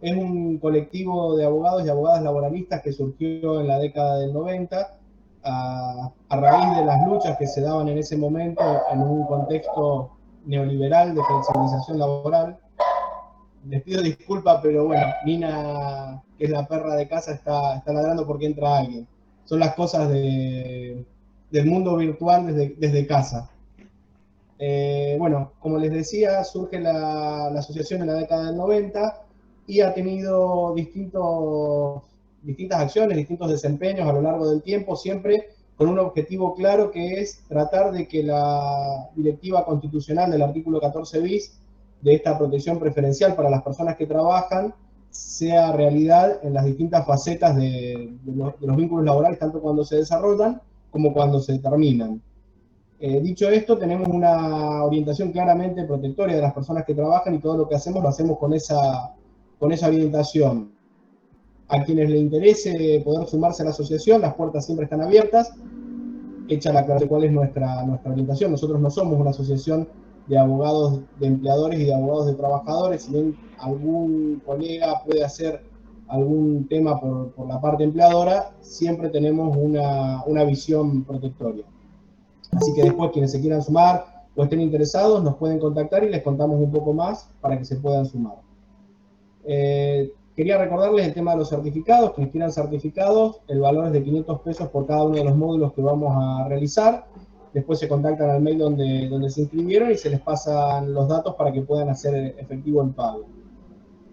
es un colectivo de abogados y abogadas laboralistas que surgió en la década del 90 a raíz de las luchas que se daban en ese momento en un contexto neoliberal de flexibilización laboral. Les pido disculpas, pero bueno, Nina, que es la perra de casa, está ladrando porque entra alguien. Son las cosas del mundo virtual desde casa. Bueno, como les decía, surge la asociación en la década del 90 y ha tenido distintas acciones, distintos desempeños a lo largo del tiempo, siempre con un objetivo claro, que es tratar de que la directiva constitucional del artículo 14 bis de esta protección preferencial para las personas que trabajan sea realidad en las distintas facetas de los vínculos laborales, tanto cuando se desarrollan como cuando se terminan. Dicho esto, tenemos una orientación claramente protectoria de las personas que trabajan, y todo lo que hacemos lo hacemos con esa orientación. A quienes les interese poder sumarse a la asociación, las puertas siempre están abiertas. Hecha la aclaración de cuál es nuestra orientación. Nosotros no somos una asociación de abogados de empleadores y de abogados de trabajadores. Si bien algún colega puede hacer algún tema por la parte empleadora, siempre tenemos una visión protectoria. Así que después, quienes se quieran sumar o estén interesados, nos pueden contactar y les contamos un poco más para que se puedan sumar. Quería recordarles el tema de los certificados. Quienes quieran certificados, el valor es de 500 pesos por cada uno de los módulos que vamos a realizar. Después se contactan al mail donde se inscribieron y se les pasan los datos para que puedan hacer efectivo el pago.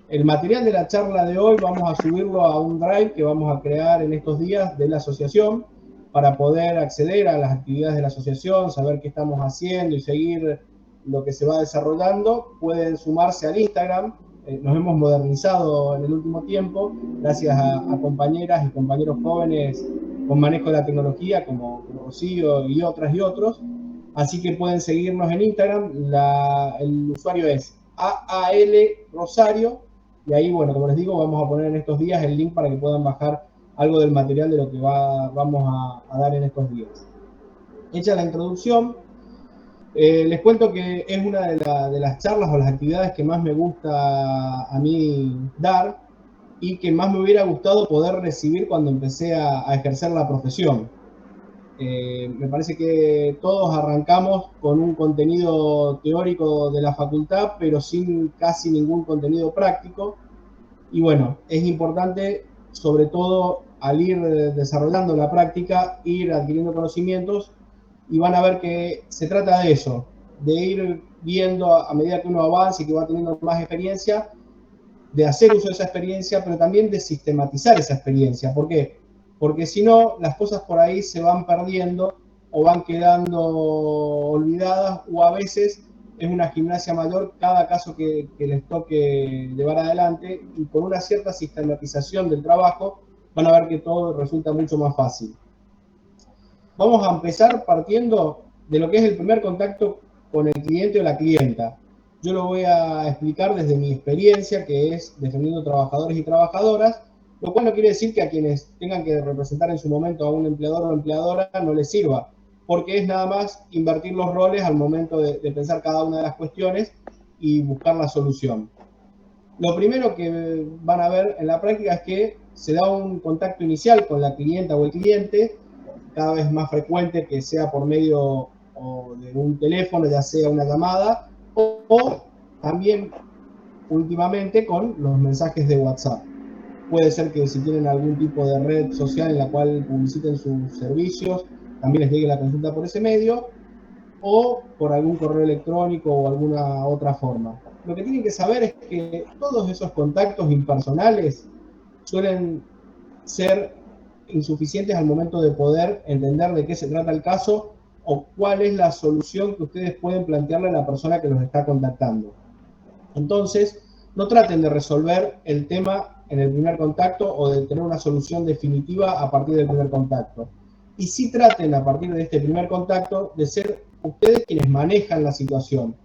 El material de la charla de hoy vamos a subirlo a un drive que vamos a crear en estos días de la asociación, para poder acceder a las actividades de la asociación, saber qué estamos haciendo y seguir lo que se va desarrollando. Pueden sumarse al Instagram. Nos hemos modernizado en el último tiempo, gracias a compañeras y compañeros jóvenes con manejo de la tecnología, como Rocío y otras y otros. Así que pueden seguirnos en Instagram. El usuario es AAL Rosario, y ahí, bueno, como les digo, vamos a poner en estos días el link para que puedan bajar algo del material de lo que vamos a dar en estos días. Hecha la introducción, les cuento que es una de las charlas o las actividades que más me gusta a mí dar, y que más me hubiera gustado poder recibir cuando empecé a ejercer la profesión. Me parece que todos arrancamos con un contenido teórico de la facultad, pero sin casi ningún contenido práctico. Y bueno, es importante, sobre todo al ir desarrollando la práctica, ir adquiriendo conocimientos, y van a ver que se trata de eso, de ir viendo a medida que uno avanza y que va teniendo más experiencia, de hacer uso de esa experiencia, pero también de sistematizar esa experiencia. ¿Por qué? Porque si no, las cosas por ahí se van perdiendo o van quedando olvidadas, o a veces es una gimnasia mayor cada caso que les toque llevar adelante, y con una cierta sistematización del trabajo van a ver que todo resulta mucho más fácil. Vamos a empezar partiendo de lo que es el primer contacto con el cliente o la clienta. Yo lo voy a explicar desde mi experiencia, que es defendiendo trabajadores y trabajadoras, lo cual no quiere decir que a quienes tengan que representar en su momento a un empleador o empleadora no les sirva, porque es nada más invertir los roles al momento de pensar cada una de las cuestiones y buscar la solución. Lo primero que van a ver en la práctica es que se da un contacto inicial con la clienta o el cliente, cada vez más frecuente, que sea por medio de un teléfono, ya sea una llamada, o también últimamente con los mensajes de WhatsApp. Puede ser que si tienen algún tipo de red social en la cual publiciten sus servicios, también les llegue la consulta por ese medio, o por algún correo electrónico o alguna otra forma. Lo que tienen que saber es que todos esos contactos impersonales suelen ser insuficientes al momento de poder entender de qué se trata el caso o cuál es la solución que ustedes pueden plantearle a la persona que los está contactando. Entonces, no traten de resolver el tema en el primer contacto o de tener una solución definitiva a partir del primer contacto. Y sí traten, a partir de este primer contacto, de ser ustedes quienes manejan la situación.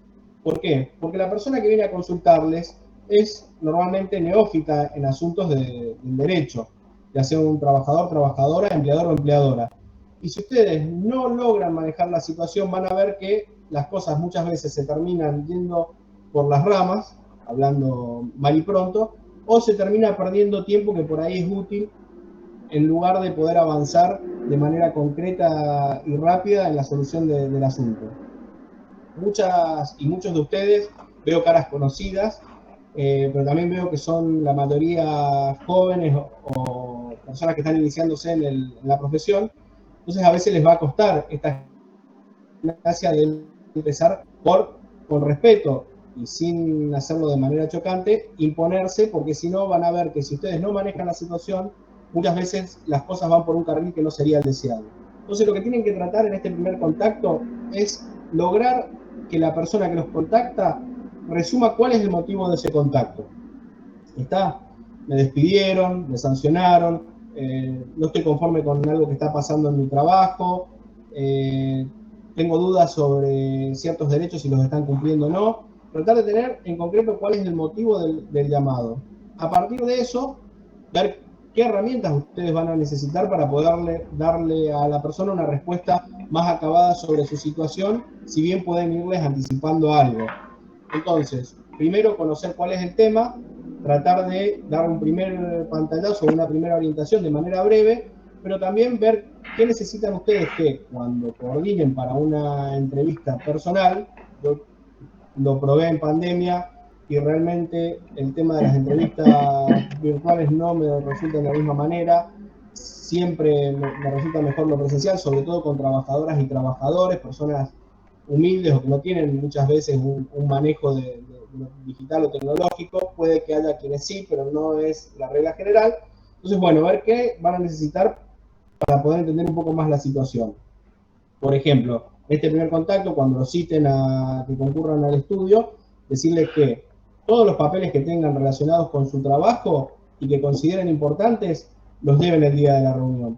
¿Por qué? Porque la persona que viene a consultarles es normalmente neófita en asuntos del derecho, ya sea un trabajador, trabajadora, empleador o empleadora. Y si ustedes no logran manejar la situación, van a ver que las cosas muchas veces se terminan yendo por las ramas, hablando mal y pronto, o se termina perdiendo tiempo que por ahí es útil en lugar de poder avanzar de manera concreta y rápida en la solución del asunto. Muchas y muchos de ustedes, veo caras conocidas, pero también veo que son la mayoría jóvenes o personas que están iniciándose en la profesión, entonces a veces les va a costar esta gracia de empezar con respeto y sin hacerlo de manera chocante, imponerse, porque si no van a ver que si ustedes no manejan la situación, muchas veces las cosas van por un carril que no sería el deseado. Entonces lo que tienen que tratar en este primer contacto es lograr que la persona que los contacta resuma cuál es el motivo de ese contacto. ¿Está? Me despidieron, me sancionaron, no estoy conforme con algo que está pasando en mi trabajo, tengo dudas sobre ciertos derechos si los están cumpliendo o no. Tratar de tener en concreto cuál es el motivo del llamado. A partir de eso, ver qué herramientas ustedes van a necesitar para poder darle a la persona una respuesta más acabada sobre su situación, si bien pueden irles anticipando algo. Entonces, primero conocer cuál es el tema, tratar de dar un primer pantallazo o una primera orientación de manera breve, pero también ver qué necesitan ustedes que cuando coordinen para una entrevista personal. Yo lo probé en pandemia y realmente el tema de las entrevistas virtuales no me resulta de la misma manera. Siempre me resulta mejor lo presencial, sobre todo con trabajadoras y trabajadores, personas humildes o que no tienen muchas veces un manejo de lo digital o tecnológico. Puede que haya quienes sí, pero no es la regla general. Entonces, bueno, ver qué van a necesitar para poder entender un poco más la situación. Por ejemplo, este primer contacto, cuando los citen a que concurran al estudio, decirles que todos los papeles que tengan relacionados con su trabajo y que consideren importantes, los deben el día de la reunión.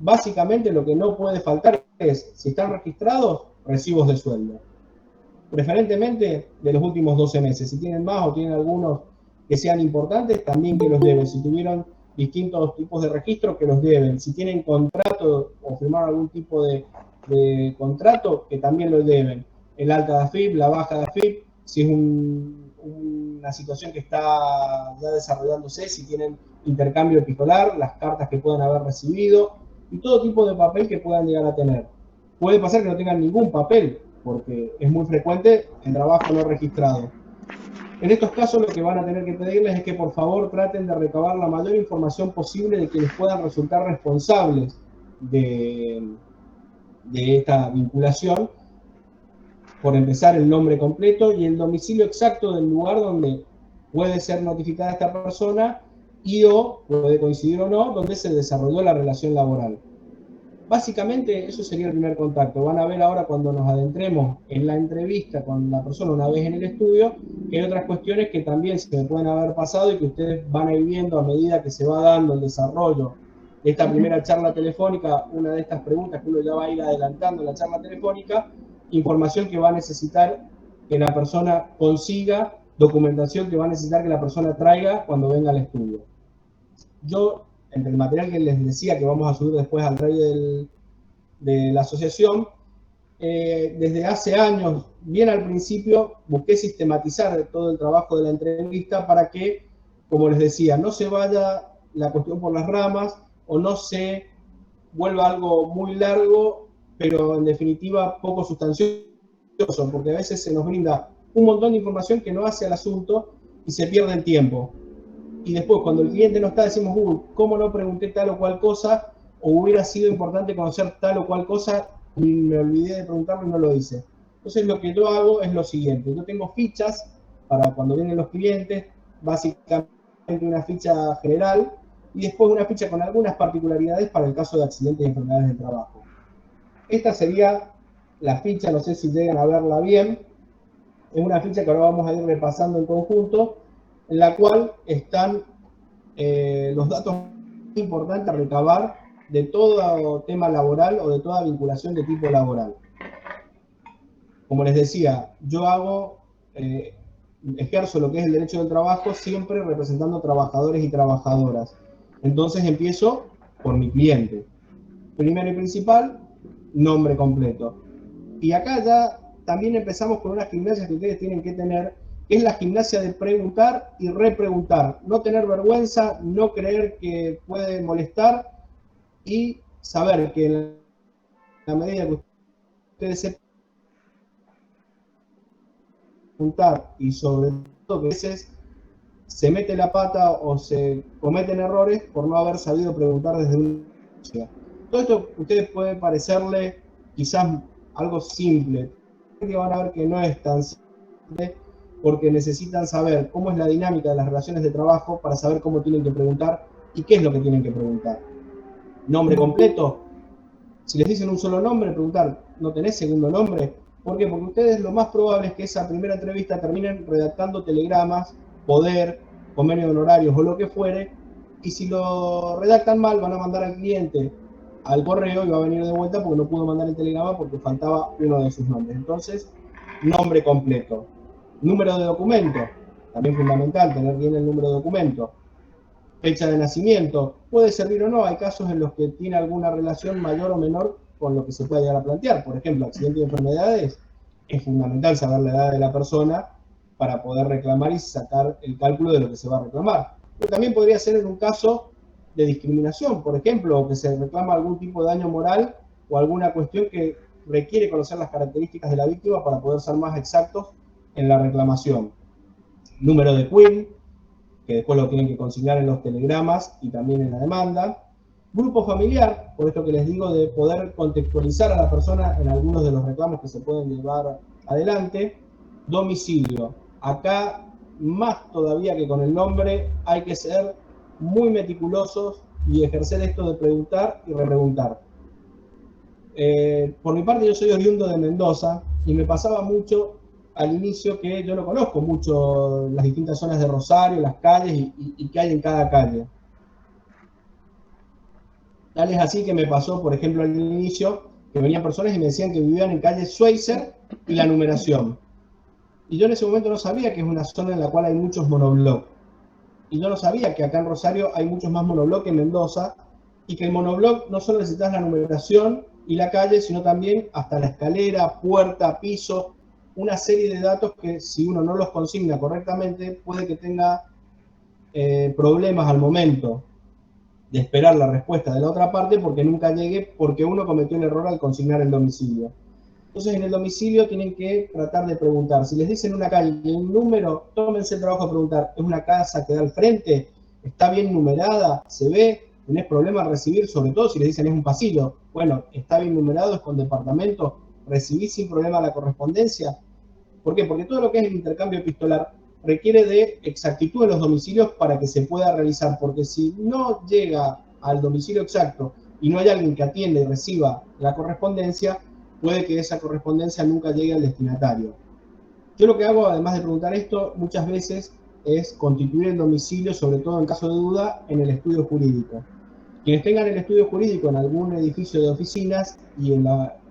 Básicamente lo que no puede faltar es, si están registrados, recibos de sueldo. Preferentemente de los últimos 12 meses. Si tienen más o tienen algunos que sean importantes, también que los deben. Si tuvieron distintos tipos de registro, que los deben. Si tienen contrato o firmaron algún tipo de contrato, que también lo deben. El alta de AFIP, la baja de AFIP, si es una situación que está ya desarrollándose, si tienen intercambio epistolar, las cartas que puedan haber recibido y todo tipo de papel que puedan llegar a tener. Puede pasar que no tengan ningún papel, porque es muy frecuente el trabajo no registrado. En estos casos lo que van a tener que pedirles es que por favor traten de recabar la mayor información posible de quienes puedan resultar responsables de esta vinculación. Por empezar, el nombre completo y el domicilio exacto del lugar donde puede ser notificada esta persona y o puede coincidir o no, donde se desarrolló la relación laboral. Básicamente eso sería el primer contacto. Van a ver ahora cuando nos adentremos en la entrevista con la persona una vez en el estudio, que hay otras cuestiones que también se me pueden haber pasado y que ustedes van a ir viendo a medida que se va dando el desarrollo de esta primera charla telefónica. Una de estas preguntas que uno ya va a ir adelantando en la charla telefónica, información que va a necesitar que la persona consiga, documentación que va a necesitar que la persona traiga cuando venga al estudio. Yo, entre el material que les decía que vamos a subir después al rey de la asociación, desde hace años, bien al principio, busqué sistematizar todo el trabajo de la entrevista para que, como les decía, no se vaya la cuestión por las ramas o no se vuelva algo muy largo, pero en definitiva poco sustancioso, porque a veces se nos brinda un montón de información que no hace al asunto y se pierde el tiempo. Y después, cuando el cliente no está, decimos, ¿cómo no pregunté tal o cual cosa? O hubiera sido importante conocer tal o cual cosa y me olvidé de preguntarlo y no lo hice. Entonces, lo que yo hago es lo siguiente. Yo tengo fichas para cuando vienen los clientes, básicamente una ficha general y después una ficha con algunas particularidades para el caso de accidentes y enfermedades del trabajo. Esta sería la ficha, no sé si llegan a verla bien. Es una ficha que ahora vamos a ir repasando en conjunto, en la cual están los datos importantes a recabar de todo tema laboral o de toda vinculación de tipo laboral. Como les decía, yo ejerzo lo que es el derecho del trabajo siempre representando trabajadores y trabajadoras. Entonces empiezo por mi cliente. Primero y principal, nombre completo. Y acá ya también empezamos con unas gimnasias que ustedes tienen que tener, que es la gimnasia de preguntar y repreguntar. No tener vergüenza, no creer que puede molestar y saber que en la medida que ustedes sepan preguntar y sobre todo que a veces se mete la pata o se cometen errores por no haber sabido preguntar desde un inicio. Todo esto a ustedes puede parecerle quizás algo simple, pero van a ver que no es tan simple porque necesitan saber cómo es la dinámica de las relaciones de trabajo para saber cómo tienen que preguntar y qué es lo que tienen que preguntar. Nombre completo. Si les dicen un solo nombre, preguntar, ¿no tenés segundo nombre? ¿Por qué? Porque ustedes lo más probable es que esa primera entrevista terminen redactando telegramas, poder, convenio de honorarios o lo que fuere, y si lo redactan mal van a mandar al cliente al correo y va a venir de vuelta porque no pudo mandar el telegrama porque faltaba uno de sus nombres. Entonces, nombre completo. Número de documento, también fundamental tener bien el número de documento. Fecha de nacimiento, puede servir o no, hay casos en los que tiene alguna relación mayor o menor con lo que se puede llegar a plantear. Por ejemplo, accidentes y enfermedades, es fundamental saber la edad de la persona para poder reclamar y sacar el cálculo de lo que se va a reclamar. Pero también podría ser en un caso de discriminación, por ejemplo, o que se reclama algún tipo de daño moral o alguna cuestión que requiere conocer las características de la víctima para poder ser más exactos en la reclamación. Número de QUIN, que después lo tienen que consignar en los telegramas y también en la demanda. Grupo familiar, por esto que les digo de poder contextualizar a la persona en algunos de los reclamos que se pueden llevar adelante. Domicilio, acá más todavía que con el nombre hay que ser muy meticulosos y ejercer esto de preguntar y repreguntar. Por mi parte yo soy oriundo de Mendoza y me pasaba mucho al inicio que yo no conozco mucho las distintas zonas de Rosario, las calles y qué hay en cada calle. Tal es así que me pasó, por ejemplo, al inicio, que venían personas y me decían que vivían en calle Schweitzer y La Numeración. Y yo en ese momento no sabía que es una zona en la cual hay muchos monobloc. Y yo no sabía que acá en Rosario hay muchos más monobloc que en Mendoza, y que el monobloc no solo necesitas la numeración y la calle, sino también hasta la escalera, puerta, piso, una serie de datos que si uno no los consigna correctamente puede que tenga problemas al momento de esperar la respuesta de la otra parte porque nunca llegue, porque uno cometió el error al consignar el domicilio. Entonces en el domicilio tienen que tratar de preguntar. Si les dicen una calle y un número, tómense el trabajo de preguntar, ¿es una casa que da al frente? ¿Está bien numerada? ¿Se ve? ¿Tenés problema al recibir? Sobre todo si les dicen es un pasillo. Bueno, ¿está bien numerado? ¿Es con departamento? ¿Recibís sin problema la correspondencia? ¿Por qué? Porque todo lo que es el intercambio epistolar requiere de exactitud en los domicilios para que se pueda realizar, porque si no llega al domicilio exacto y no hay alguien que atienda y reciba la correspondencia, puede que esa correspondencia nunca llegue al destinatario. Yo lo que hago, además de preguntar esto, muchas veces es constituir el domicilio, sobre todo en caso de duda, en el estudio jurídico. Quienes tengan el estudio jurídico en algún edificio de oficinas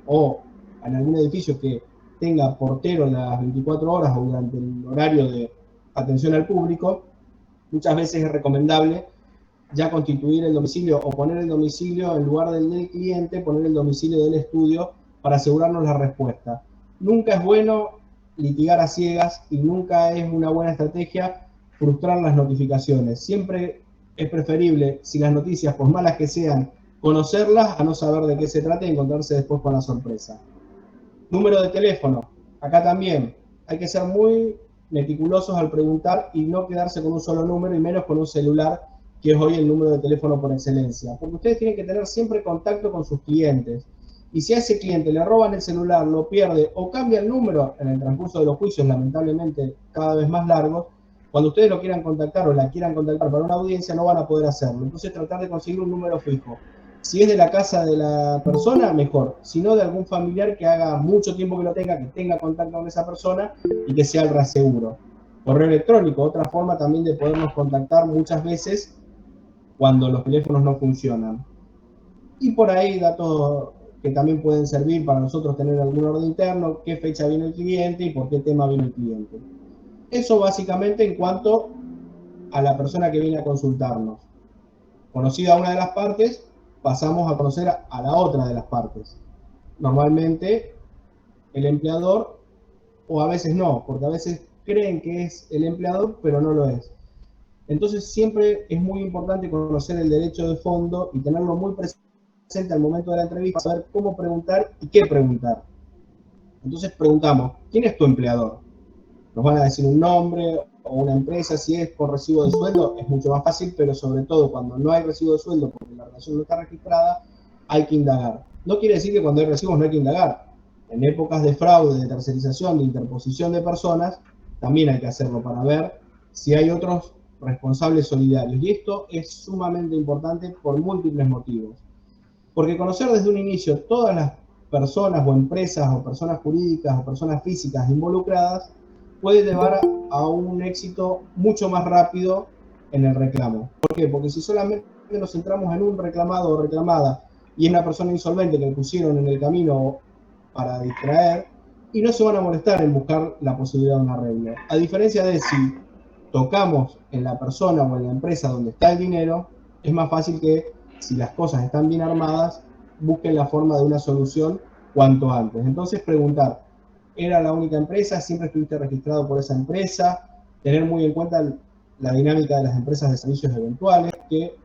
o en algún edificio que tenga portero las 24 horas o durante el horario de atención al público, muchas veces es recomendable ya constituir el domicilio o poner el domicilio en lugar del cliente, poner el domicilio del estudio para asegurarnos la respuesta. Nunca es bueno litigar a ciegas y nunca es una buena estrategia frustrar las notificaciones. Siempre es preferible, si las noticias, por malas que sean, conocerlas a no saber de qué se trata y encontrarse después con la sorpresa. Número de teléfono. Acá también hay que ser muy meticulosos al preguntar y no quedarse con un solo número y menos con un celular, que es hoy el número de teléfono por excelencia. Porque ustedes tienen que tener siempre contacto con sus clientes. Y si a ese cliente le roban el celular, lo pierde o cambia el número en el transcurso de los juicios, lamentablemente cada vez más largos, cuando ustedes lo quieran contactar o la quieran contactar para una audiencia, no van a poder hacerlo. Entonces tratar de conseguir un número fijo. Si es de la casa de la persona, mejor. Si no, de algún familiar que haga mucho tiempo que lo tenga, que tenga contacto con esa persona y que sea el reaseguro. Correo electrónico, otra forma también de podernos contactar muchas veces cuando los teléfonos no funcionan. Y por ahí datos que también pueden servir para nosotros tener algún orden interno, qué fecha viene el cliente y por qué tema viene el cliente. Eso básicamente en cuanto a la persona que viene a consultarnos. Conocida una de las partes, pasamos a conocer a la otra de las partes. Normalmente el empleador, o a veces no, porque a veces creen que es el empleador, pero no lo es. Entonces siempre es muy importante conocer el derecho de fondo y tenerlo muy presente al momento de la entrevista, saber cómo preguntar y qué preguntar. Entonces preguntamos, ¿quién es tu empleador? Nos van a decir un nombre o una empresa. Si es por recibo de sueldo es mucho más fácil, pero sobre todo cuando no hay recibo de sueldo porque la relación no está registrada, hay que indagar. No quiere decir que cuando hay recibos no hay que indagar. En épocas de fraude, de tercerización, de interposición de personas, también hay que hacerlo para ver si hay otros responsables solidarios. Y esto es sumamente importante por múltiples motivos. Porque conocer desde un inicio todas las personas o empresas o personas jurídicas o personas físicas involucradas puede llevar a un éxito mucho más rápido en el reclamo. ¿Por qué? Porque si solamente nos centramos en un reclamado o reclamada y es una persona insolvente que pusieron en el camino para distraer, y no se van a molestar en buscar la posibilidad de un arreglo. A diferencia de si tocamos en la persona o en la empresa donde está el dinero, es más fácil que si las cosas están bien armadas, busquen la forma de una solución cuanto antes. Entonces preguntar, ¿era la única empresa? ¿Siempre estuviste registrado por esa empresa? Tener muy en cuenta la dinámica de las empresas de servicios eventuales, que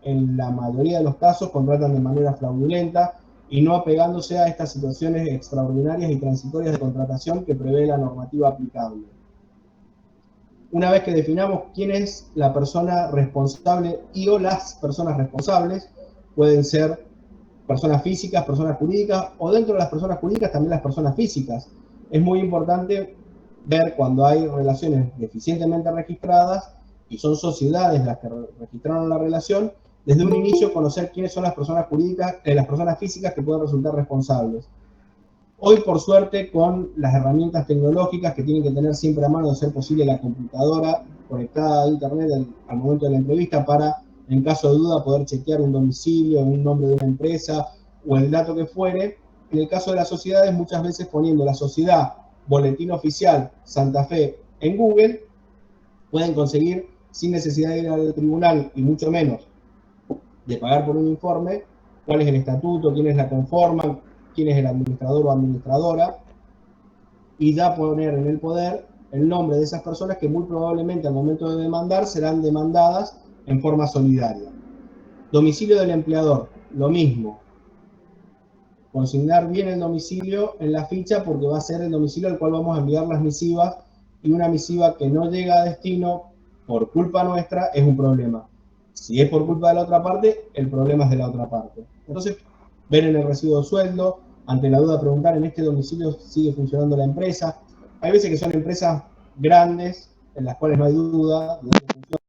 en la mayoría de los casos contratan de manera fraudulenta y no apegándose a estas situaciones extraordinarias y transitorias de contratación que prevé la normativa aplicable. Una vez que definamos quién es la persona responsable y o las personas responsables, pueden ser personas físicas, personas jurídicas, o dentro de las personas jurídicas también las personas físicas. Es muy importante ver cuando hay relaciones deficientemente registradas y son sociedades las que registraron la relación, desde un inicio conocer quiénes son las personas jurídicas, las personas físicas que pueden resultar responsables. Hoy, por suerte, con las herramientas tecnológicas que tienen que tener siempre a mano, de ser posible la computadora conectada a internet al momento de la entrevista para, en caso de duda, poder chequear un domicilio, un nombre de una empresa o el dato que fuere. En el caso de las sociedades, muchas veces poniendo la sociedad, boletín oficial, Santa Fe en Google, pueden conseguir sin necesidad de ir al tribunal y mucho menos de pagar por un informe cuál es el estatuto, quiénes la conforman, quién es el administrador o administradora, y ya poner en el poder el nombre de esas personas que muy probablemente al momento de demandar serán demandadas en forma solidaria. Domicilio del empleador, lo mismo. Consignar bien el domicilio en la ficha porque va a ser el domicilio al cual vamos a enviar las misivas, y una misiva que no llega a destino por culpa nuestra es un problema. Si es por culpa de la otra parte, el problema es de la otra parte. Entonces, ver en el recibo de sueldo, ante la duda preguntar en este domicilio sigue funcionando la empresa. Hay veces que son empresas grandes en las cuales no hay duda de que funciona.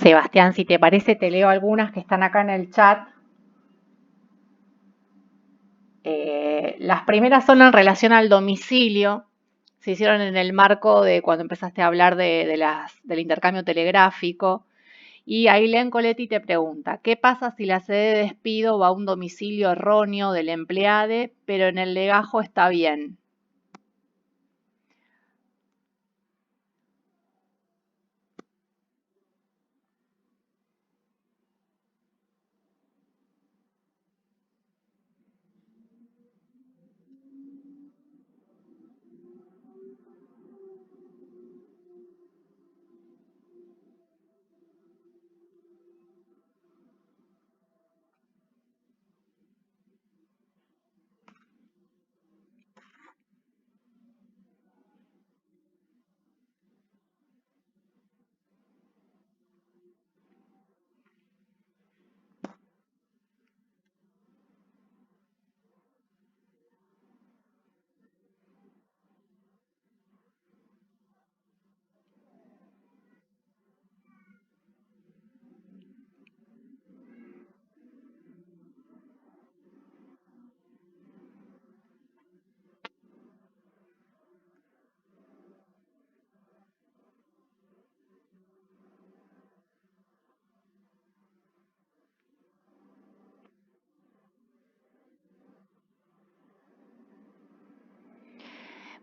Sebastián, si te parece, te leo algunas que están acá en el chat. Las primeras son en relación al domicilio. Se hicieron en el marco de cuando empezaste a hablar del intercambio telegráfico. Y Ailén Coletti te pregunta, ¿qué pasa si la sede de despido va a un domicilio erróneo del empleado, pero en el legajo está bien?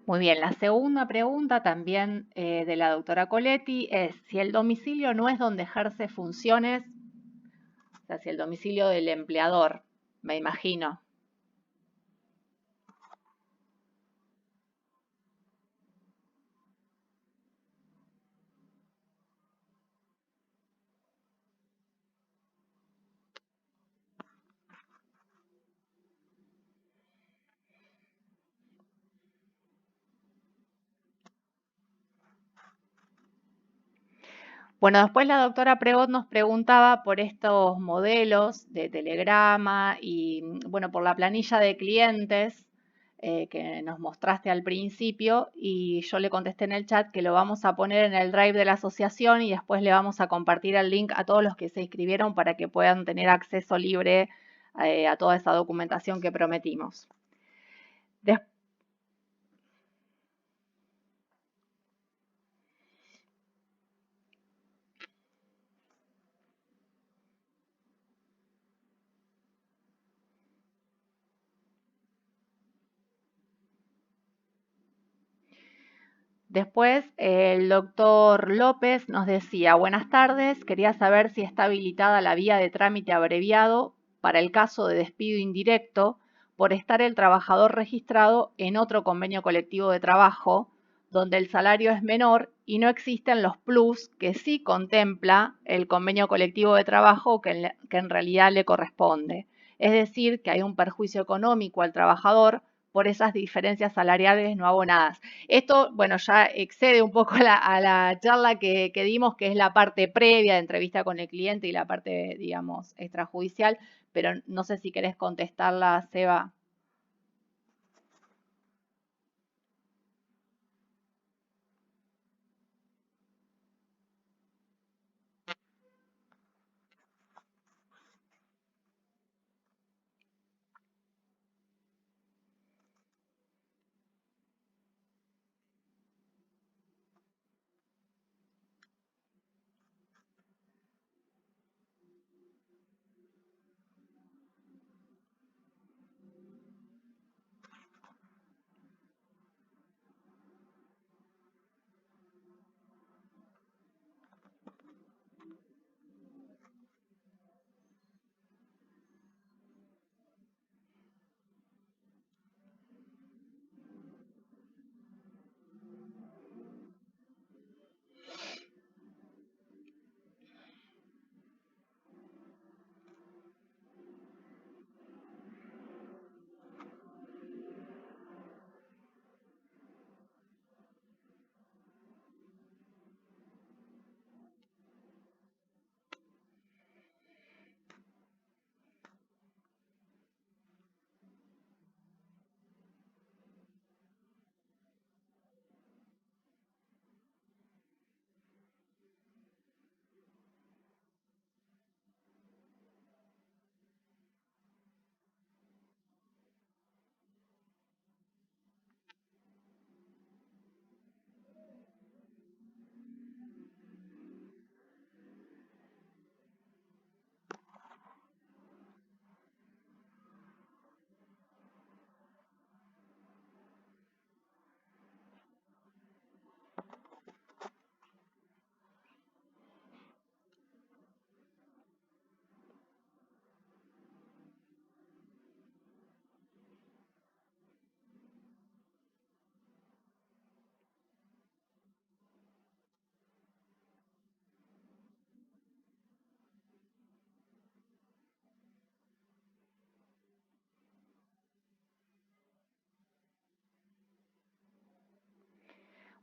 Muy bien, la segunda pregunta también de la doctora Coletti es si el domicilio no es donde ejerce funciones, o sea, si el domicilio del empleador, me imagino. Bueno, después la doctora Pregot nos preguntaba por estos modelos de telegrama y, bueno, por la planilla de clientes que nos mostraste al principio y yo le contesté en el chat que lo vamos a poner en el drive de la asociación y después le vamos a compartir el link a todos los que se inscribieron para que puedan tener acceso libre a toda esa documentación que prometimos. Después, el doctor López nos decía, buenas tardes, quería saber si está habilitada la vía de trámite abreviado para el caso de despido indirecto por estar el trabajador registrado en otro convenio colectivo de trabajo, donde el salario es menor y no existen los plus que sí contempla el convenio colectivo de trabajo que en realidad le corresponde. Es decir, que hay un perjuicio económico al trabajador por esas diferencias salariales no abonadas. Esto, bueno, ya excede un poco a la charla que dimos, que es la parte previa de entrevista con el cliente y la parte, digamos, extrajudicial, pero no sé si querés contestarla, Seba.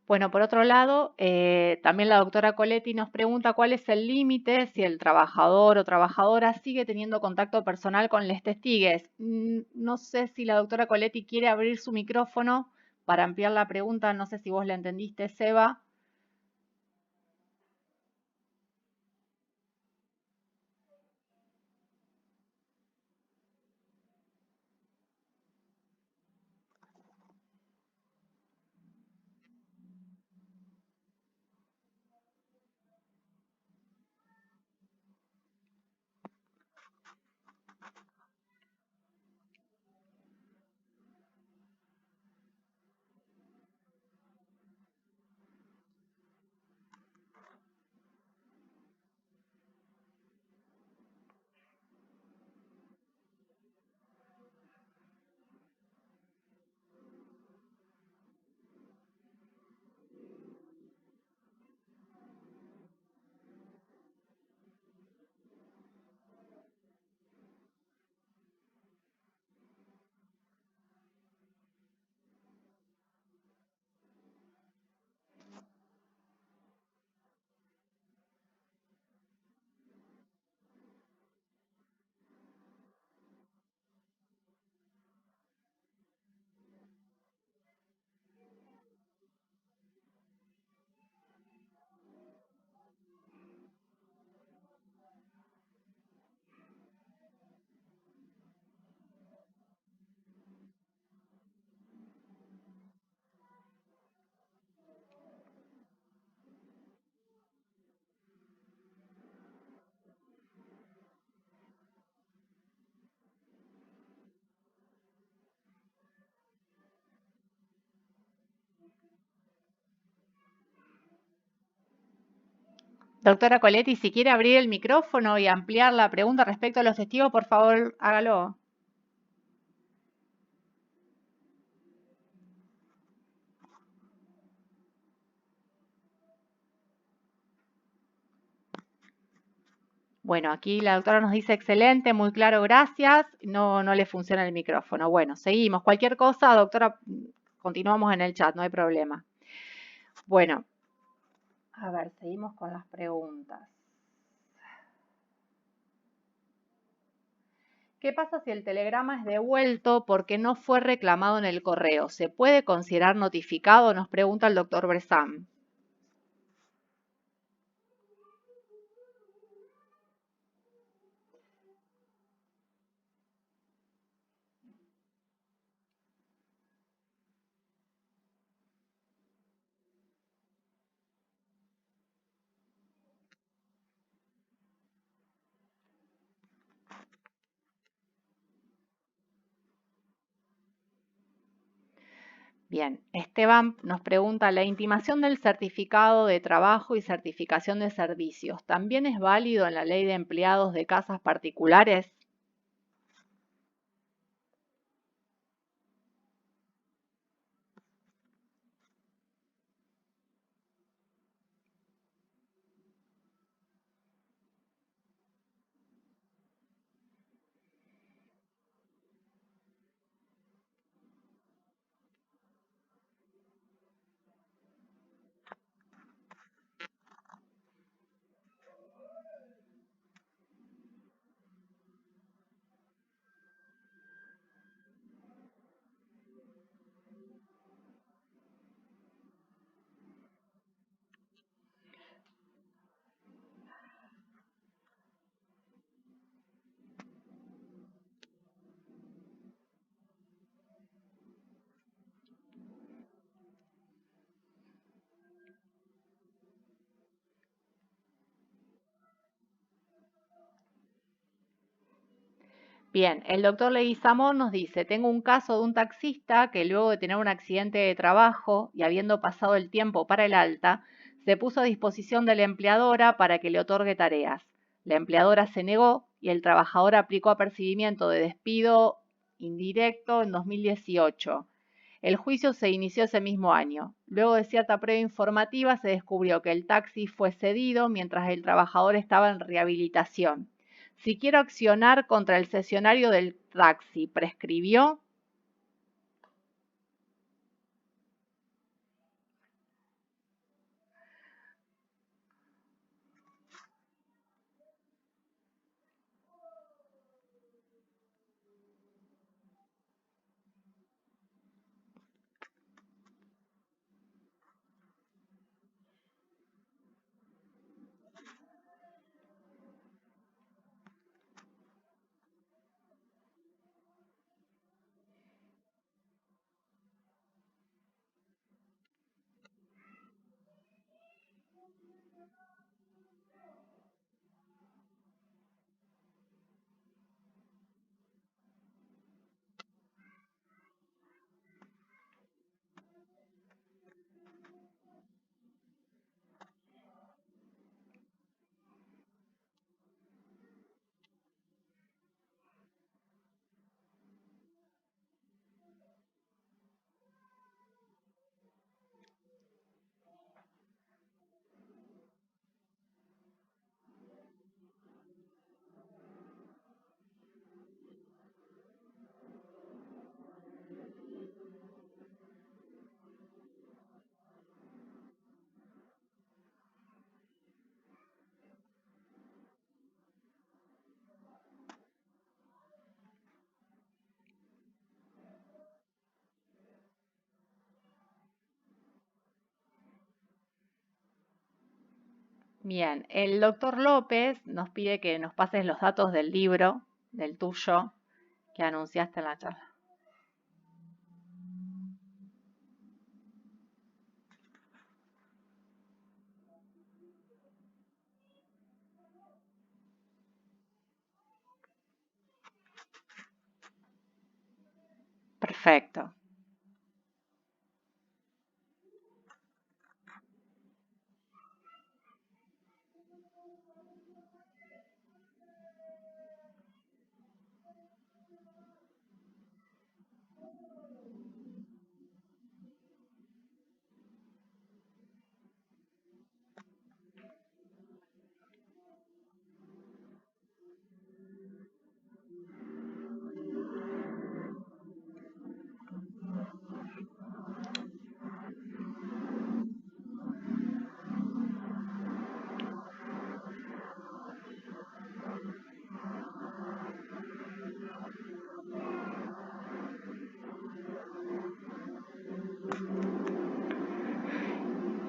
Bueno, por otro lado, también la doctora Coletti nos pregunta cuál es el límite si el trabajador o trabajadora sigue teniendo contacto personal con les testigues. No sé si la doctora Coletti quiere abrir su micrófono para ampliar la pregunta, no sé si vos la entendiste, Seba. Doctora Coletti, si quiere abrir el micrófono y ampliar la pregunta respecto a los testigos, por favor, hágalo. Bueno, aquí la doctora nos dice excelente, muy claro, gracias. No, no le funciona el micrófono. Bueno, seguimos. Cualquier cosa, doctora, continuamos en el chat, no hay problema. Bueno, a ver, seguimos con las preguntas. ¿Qué pasa si el telegrama es devuelto porque no fue reclamado en el correo? ¿Se puede considerar notificado? Nos pregunta el doctor Bressan. Bien, Esteban nos pregunta, ¿la intimación del certificado de trabajo y certificación de servicios también es válido en la ley de empleados de casas particulares? Bien, el doctor Leguizamón nos dice, tengo un caso de un taxista que luego de tener un accidente de trabajo y habiendo pasado el tiempo para el alta, se puso a disposición de la empleadora para que le otorgue tareas. La empleadora se negó y el trabajador aplicó apercibimiento de despido indirecto en 2018. El juicio se inició ese mismo año. Luego de cierta prueba informativa se descubrió que el taxi fue cedido mientras el trabajador estaba en rehabilitación. Si quiero accionar contra el cesionario del taxi, ¿prescribió? Bien, el doctor López nos pide que nos pases los datos del libro, del tuyo, que anunciaste en la charla. Perfecto.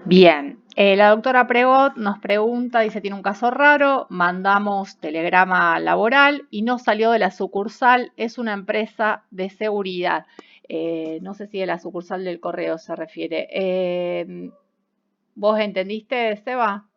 Bien, la doctora Pregot nos pregunta, dice, tiene un caso raro, mandamos telegrama laboral y no salió de la sucursal, es una empresa de seguridad. No sé si de la sucursal del correo se refiere. ¿Vos entendiste, Seba?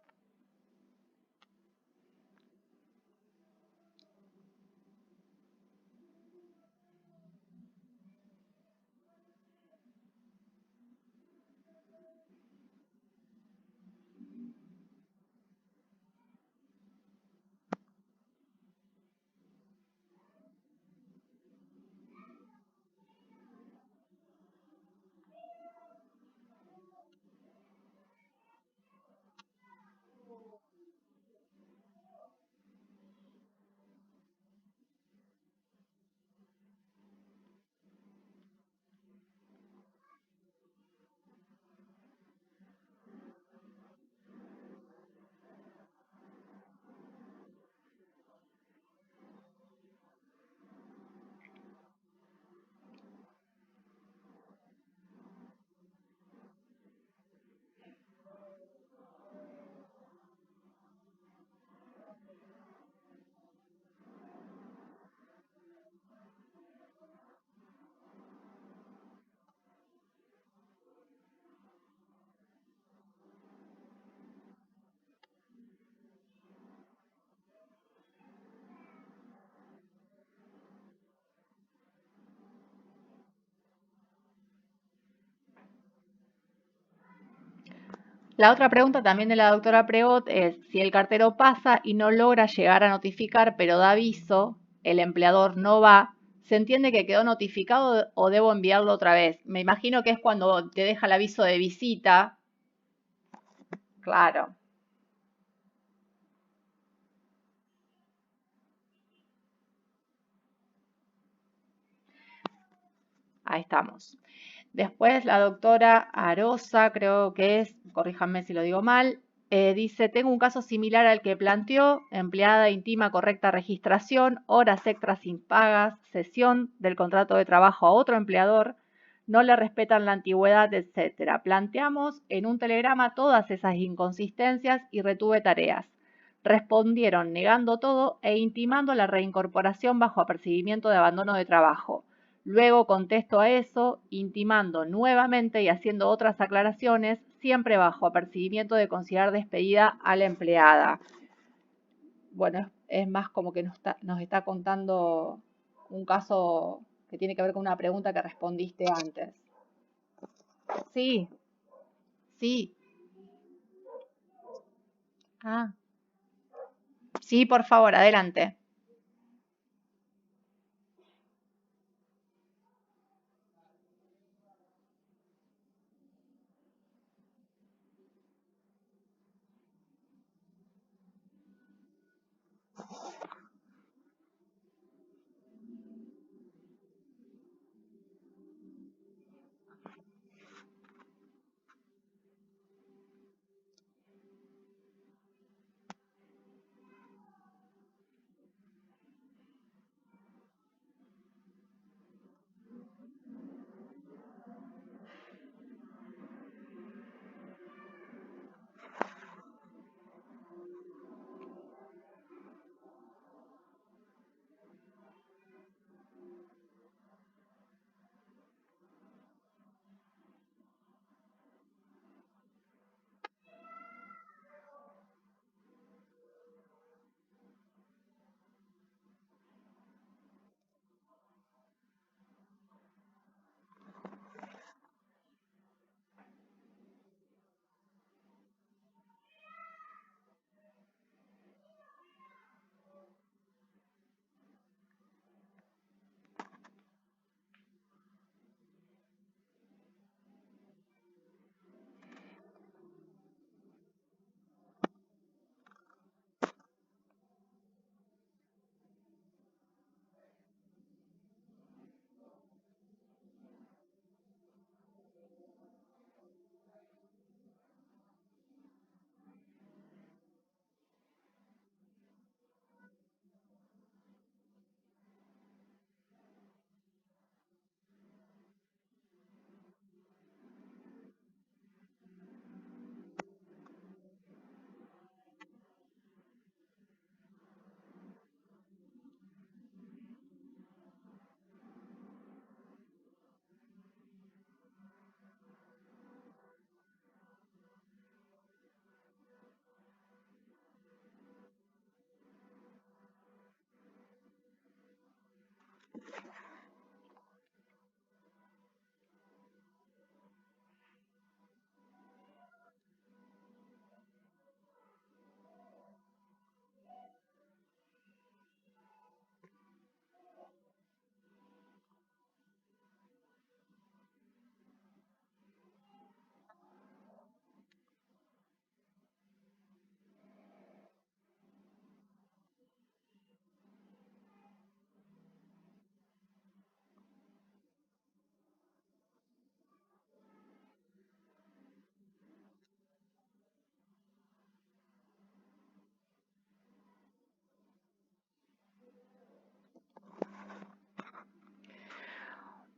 La otra pregunta también de la doctora Pregot es, si el cartero pasa y no logra llegar a notificar, pero da aviso, el empleador no va, ¿se entiende que quedó notificado o debo enviarlo otra vez? Me imagino que es cuando te deja el aviso de visita. Claro. Ahí estamos. Después la doctora Arosa, creo que es, corríjanme si lo digo mal, dice, tengo un caso similar al que planteó, empleada intima correcta registración, horas extras sin pagas, cesión del contrato de trabajo a otro empleador, no le respetan la antigüedad, etcétera. Planteamos en un telegrama todas esas inconsistencias y retuve tareas. Respondieron negando todo e intimando la reincorporación bajo apercibimiento de abandono de trabajo. Luego contesto a eso, intimando nuevamente y haciendo otras aclaraciones, siempre bajo apercibimiento de considerar despedida a la empleada. Bueno, es más como que nos está contando un caso que tiene que ver con una pregunta que respondiste antes. Sí, sí. Ah, sí, por favor, adelante.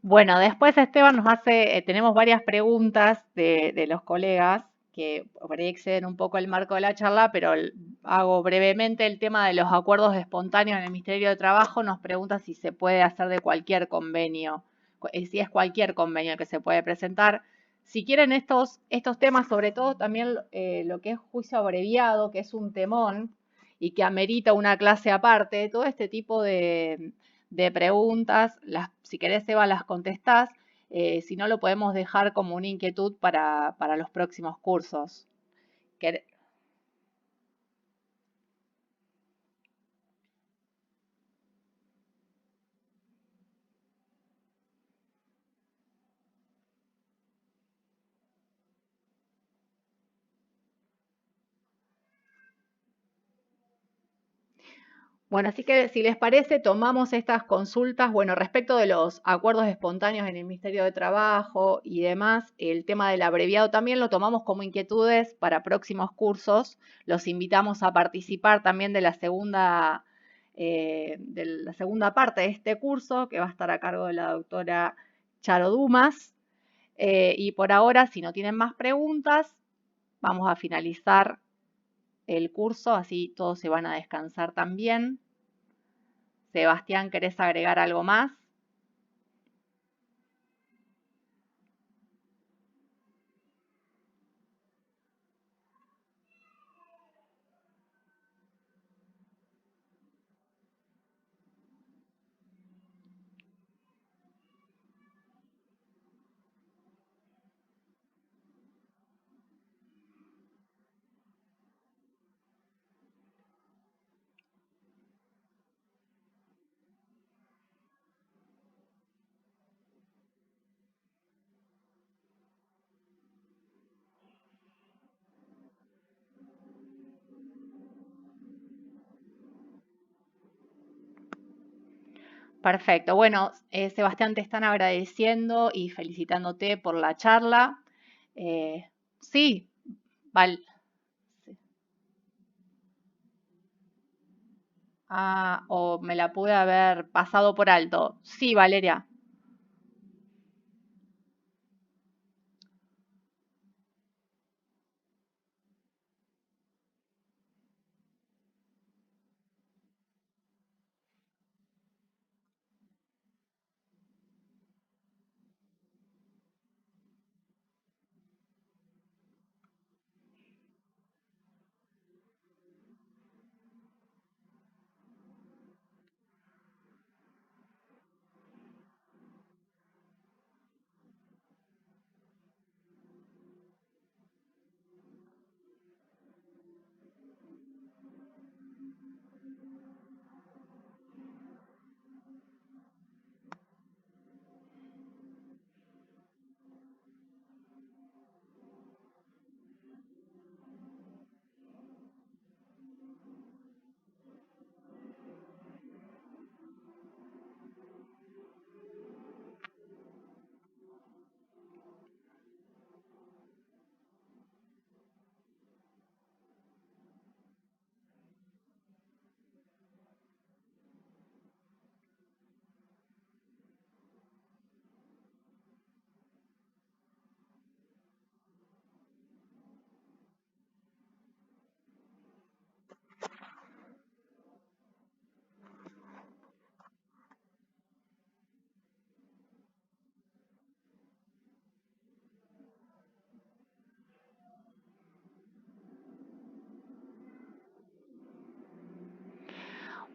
Bueno, después Esteban nos hace, tenemos varias preguntas de los colegas que por ahí exceden un poco el marco de la charla, pero hago brevemente el tema de los acuerdos espontáneos en el Ministerio de Trabajo. Nos pregunta si se puede hacer de cualquier convenio, si es cualquier convenio que se puede presentar. Si quieren estos temas, sobre todo también lo que es juicio abreviado, que es un temón y que amerita una clase aparte, todo este tipo de preguntas. Si querés, Eva, las contestás. Si no, lo podemos dejar como una inquietud para los próximos cursos. Bueno, así que si les parece, tomamos estas consultas. Bueno, respecto de los acuerdos espontáneos en el Ministerio de Trabajo y demás, el tema del abreviado también lo tomamos como inquietudes para próximos cursos. Los invitamos a participar también de la segunda parte de este curso, que va a estar a cargo de la doctora Charo Dumas. Y por ahora, si no tienen más preguntas, vamos a finalizar el curso, así todos se van a descansar también. Sebastián, ¿querés agregar algo más? Perfecto. Bueno, Sebastián, te están agradeciendo y felicitándote por la charla. Sí, Val. Ah, o me la pude haber pasado por alto. Sí, Valeria.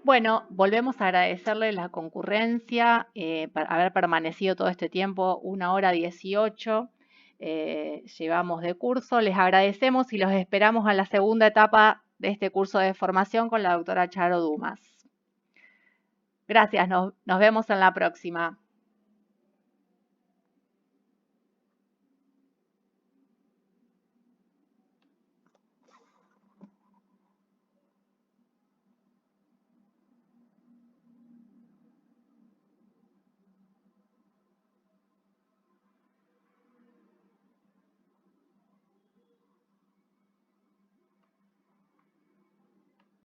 Bueno, volvemos a agradecerle la concurrencia, por haber permanecido todo este tiempo, 1 hora 18, llevamos de curso. Les agradecemos y los esperamos a la segunda etapa de este curso de formación con la doctora Charo Dumas. Gracias, nos vemos en la próxima.